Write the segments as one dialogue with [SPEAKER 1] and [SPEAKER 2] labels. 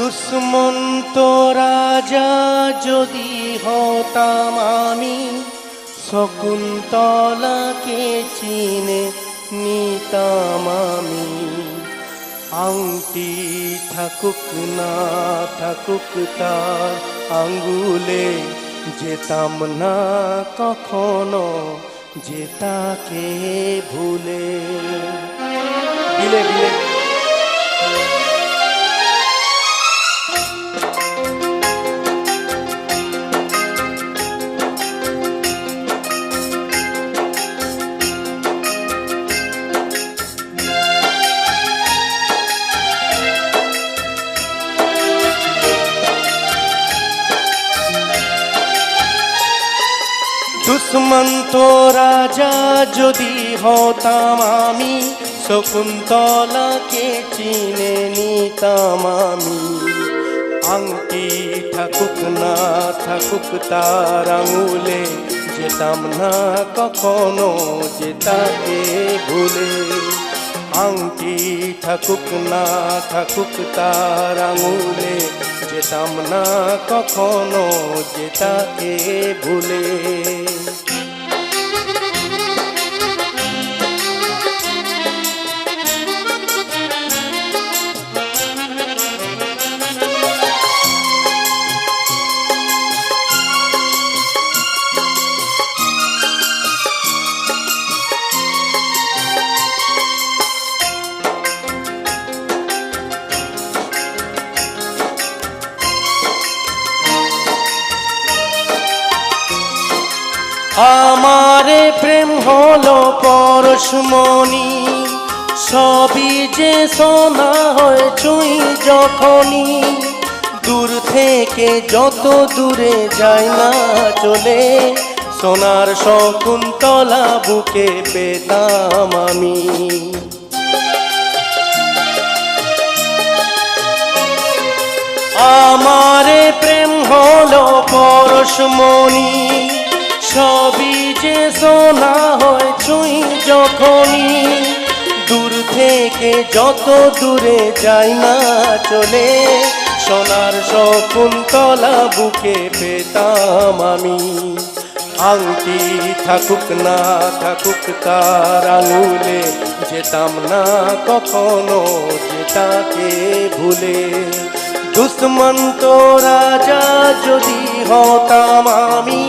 [SPEAKER 1] দুষ্মন্ত রাজা যদি হতাম আমি, শকুন্তলাকে চিনে নিতাম আমি। আংটি থাকুক না থাকুক তার আঙ্গুলে, যেতাম না কখনো যে তাকে ভুলে। বিলে বিলে দুষ্মন্ত রাজা যদি হতাম আমি, শকুন্তলাকে চিনে নিতাম আমি। আংটি থাকুক না থাকুক তার আঙুলে, যেতাম না কখনো যে তাকে ভুলে। আংটি থাকুক না থাকুক তার আঙুলে, যেতাম না কখনো যে তাকে ভুলে। আমারে প্রেম হলো পরশমণি, সবই যে শোনা হয় ছুঁই যখনই। দূর থেকে যত দূরে যায় না চলে, সোনার শকুন্তলা বুকে পেতাম আমি। আমারে প্রেম হলো পরশমণি, সবই যে শোনা হয় ছুঁই যখনই। দূর থেকে যত দূরে যাই না চলে, সোনার শকুন্তলা বুকে পেতাম আমি। আংটি থাকুক না থাকুক তার আঙুলে, যেতাম না কখনো যে তাকে ভুলে। দুষ্মন্ত রাজা যদি হতাম আমি,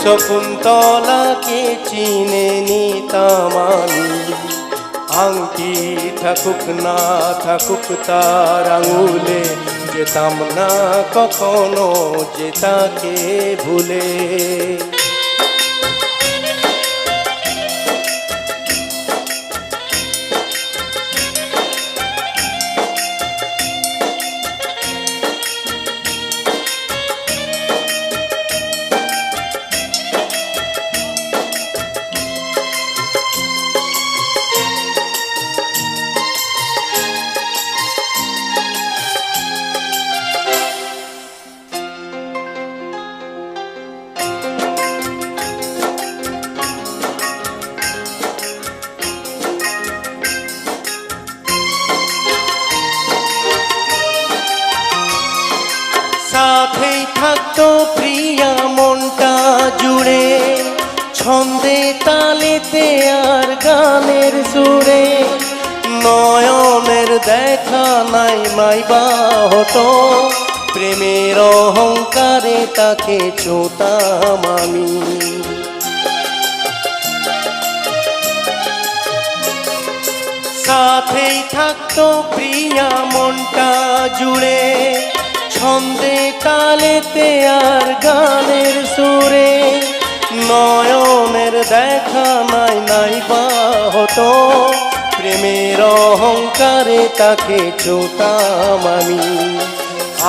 [SPEAKER 1] শকুন্তলাকে চিনে নিতাম আমি। আংটি থাকুক না থাকুক তার আঙুলে, যেতাম না কখনো যে তাকে ভুলে। সাথেই থাকতো প্রিয়া মনটা জুড়ে, ছন্দে তালেতে আর গানের সুরে। নয়নের দেখা নাই মাইবা হতো, প্রেমের অহংকারে তাকে ছোতাম আমি। সাথেই থাকতো প্রিয়া মনটা জুড়ে, ছন্দে তালেতে আর গানের সুরে। নয়নের দেখা নাই নাইবা হতো, প্রেমের অহংকারে তাকে ছোতাম আমি।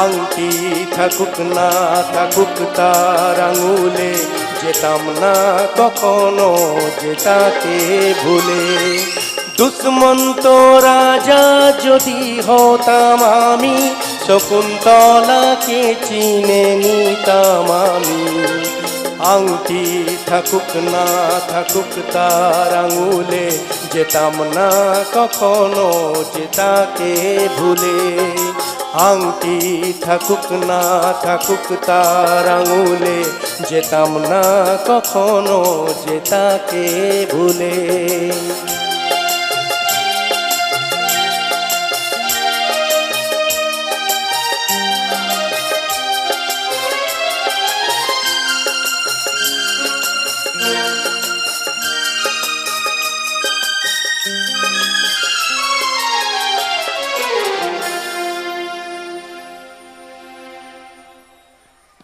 [SPEAKER 1] আংটি থাকুক না থাকুক তার আঙুলে, যেতাম না কখনো যে তাকে ভুলে। দুষ্মন্ত রাজা যদি হতাম আমি, শকুন্তলাকে চিনে নিতাম আমি। আংটি থাকুক না থাকুক তার আঙুলে, যেতাম না কখনো যে তাকে ভুলে। আংটি থাকুক না থাকুক তার আঙুলে, যেতাম না কখনো যে তাকে ভুলে।